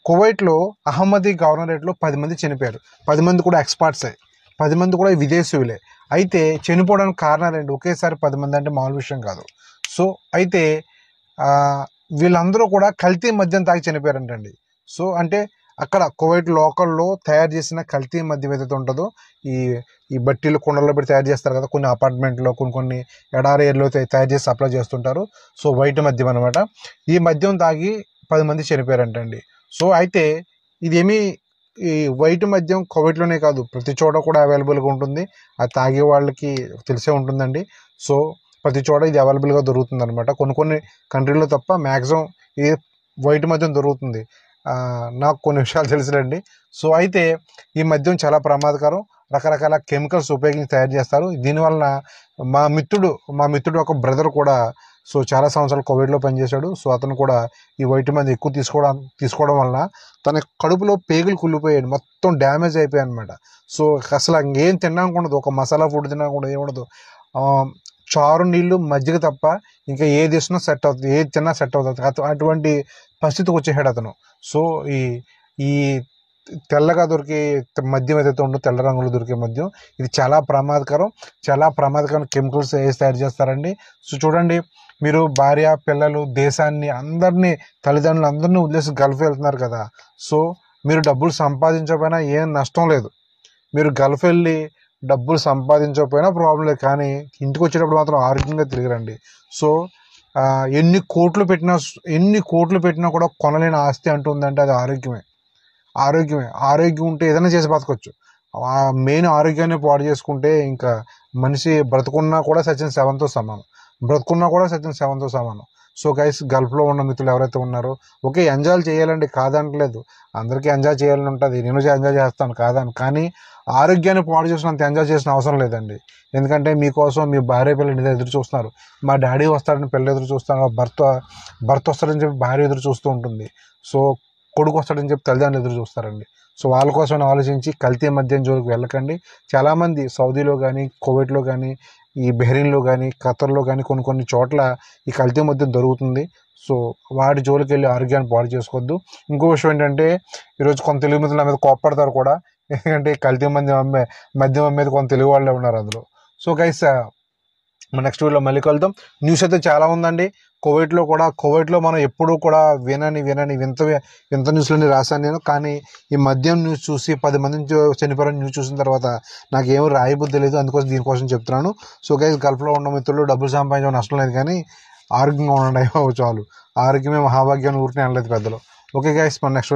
కువైట్లో అహ్మదీ గవర్నరేట్లో 10 మంది చనిపోయారు. 10 మంది కూడా ఎక్స్పర్ట్సే, 10 మంది కూడా విదేశీయులే. అయితే చనిపోవడానికి కారణాలేంటి? ఒకేసారి 10 మంది అంటే మామూలు విషయం కాదు. సో అయితే వీళ్ళందరూ కూడా కల్తీ మద్యం తాగి చనిపోయారంటండి. సో అంటే అక్కడ కువైట్ లోకల్లో తయారు చేసిన కల్తీ మద్యం ఏదైతే ఉంటుందో, ఈ బట్టీలు కుండల్లో పెట్టి తయారు చేస్తారు కదా, కొన్ని అపార్ట్మెంట్లో కొన్ని ఎడారి ఏరియాలో తయారు చేసి సప్లై చేస్తుంటారు. సో వైట్ మద్యం అనమాట. ఈ మద్యం తాగి 10 మంది చనిపోయారంటండి. సో అయితే ఇదేమీ ఈ వైట్ మద్యం కువైట్లోనే కాదు, ప్రతి చోట కూడా అవైలబుల్గా ఉంటుంది. అది తాగే వాళ్ళకి తెలిసే ఉంటుందండి. సో ప్రతి చోట ఇది అవైలబుల్గా దొరుకుతుంది అనమాట. కొన్ని కంట్రీలో తప్ప మ్యాక్సిమం ఈ వైట్ మద్యం దొరుకుతుంది. నాకు కొన్ని విషయాలు తెలుసులేండి. సో అయితే ఈ మద్యం చాలా ప్రమాదకరం. రకరకాల కెమికల్స్ ఉపయోగించి తయారు చేస్తారు. దీనివలన మా మిత్రుడు ఒక బ్రదర్ కూడా సో చాలా సంవత్సరాలు కోవిడ్లో పనిచేశాడు. సో అతను కూడా ఈ వైట్ మద్యం ఎక్కువ తీసుకోవడం వలన తన కడుపులో పేగులు కుళ్ళిపోయాడు, మొత్తం డ్యామేజ్ అయిపోయాయి అనమాట. సో అసలు ఇంకేం తినడానికి ఉండదు, ఒక మసాలా ఫుడ్ తినడానికి కూడా ఏముండదు. చారు నీళ్ళు మజ్జిగ తప్ప ఇంకా ఏది ఇచ్చినా సెట్ అవుతుంది, ఏది తిన్నా సెట్ అవుతుంది. అటువంటి పరిస్థితికి వచ్చేసాడు అతను. సో ఈ తెల్లగా దొరికే మద్యం ఏదైతే ఉందో, తెల్ల రంగులో దొరికే మద్యం, ఇది చాలా ప్రమాదకరం కెమికల్స్ వేసి తయారు చేస్తారండి. సో చూడండి, మీరు భార్య పిల్లలు దేశాన్ని అందరినీ తల్లిదండ్రులు అందరినీ వదిలేసి గల్ఫ్ వెళ్తున్నారు కదా. సో మీరు డబ్బులు సంపాదించకపోయినా ఏం నష్టం లేదు. మీరు గల్ఫ్ వెళ్ళి డబ్బులు సంపాదించకపోయినా ప్రాబ్లం లేదు, కానీ ఇంటికి వచ్చేటప్పుడు మాత్రం ఆరోగ్యంగా తిరిగిరండి. సో ఎన్ని కోట్లు పెట్టినా కూడా కొనలేని ఆస్తి అంటుందంటే అది ఆరోగ్యమే. ఆరోగ్యం ఉంటే ఏదైనా చేసి బతకొచ్చు. మెయిన్ ఆరోగ్యాన్ని పాడు చేసుకుంటే ఇంకా మనిషి బ్రతుకున్నా కూడా సచిన్ శవంతో సమానం. సో గైస్, గల్ఫ్లో ఉన్న మిత్రులు ఎవరైతే ఉన్నారో, ఓకే ఎంజాయ్ చేయాలండి, కాదనట్లేదు. అందరికీ ఎంజాయ్ చేయాలని ఉంటుంది, నేను ఎంజాయ్ చేస్తాను కాదని. కానీ ఆరోగ్యాన్ని పాడు చేసినంత ఎంజాయ్ చేసిన అవసరం లేదండి. ఎందుకంటే మీకోసం మీ భార్య పిల్లలు ఎదురు చూస్తున్నారు. మా డాడీ వస్తాడని పిల్లలు ఎదురు చూస్తున్నారు, భర్త వస్తాడని చెప్పి భార్య ఎదురు చూస్తూ ఉంటుంది. సో కొడుకు వస్తాడని చెప్పి తల్లిదండ్రులు ఎదురు చూస్తారండి. సో వాళ్ళ కోసం ఆలోచించి కల్తీ మద్యం జోలికి వెళ్ళకండి. చాలామంది సౌదీలో కానీ, కువైట్లో కానీ, ఈ బెహ్రీన్లో కానీ, ఖతర్లో కానీ కొన్ని చోట్ల ఈ కల్తీ మద్యం దొరుకుతుంది. సో వాటి జోలికి వెళ్ళి ఆరోగ్యాన్ని పాడు చేసుకోవద్దు. ఇంకో విషయం ఏంటంటే, ఈరోజు కొంత తెలుగు మిత్రులు నా మీద కోప్పడతారు కూడా, ఎందుకంటే కల్తీ మద్యం అమ్మేది కొంత తెలుగు వాళ్ళే ఉన్నారు అందులో. సో గైస్, మన నెక్స్ట్ వీడియోలో మళ్ళీ కలుద్దాం. న్యూస్ అయితే చాలా ఉందండి. కువైట్లో మనం ఎప్పుడూ కూడా వినని వింత న్యూస్లన్నీ రాశాను నేను. కానీ ఈ మద్యం న్యూస్ చూసి 10 మంది చనిపోయారని న్యూస్ చూసిన తర్వాత నాకేమో రాయబుద్ధి లేదు, అందుకోసం దీనికోసం చెప్తున్నాను. సో గైస్, గల్ఫ్లో ఉన్న మిత్రులు డబ్బులు సంపాదించడం నష్టం లేదు, కానీ ఆరోగ్యంగా ఉండండి చాలు. ఆరోగ్యమే మహాభాగ్యాన్ని ఊరికే అనలేదు పెద్దలు. ఓకే గైస్, మన నెక్స్ట్ వీడియో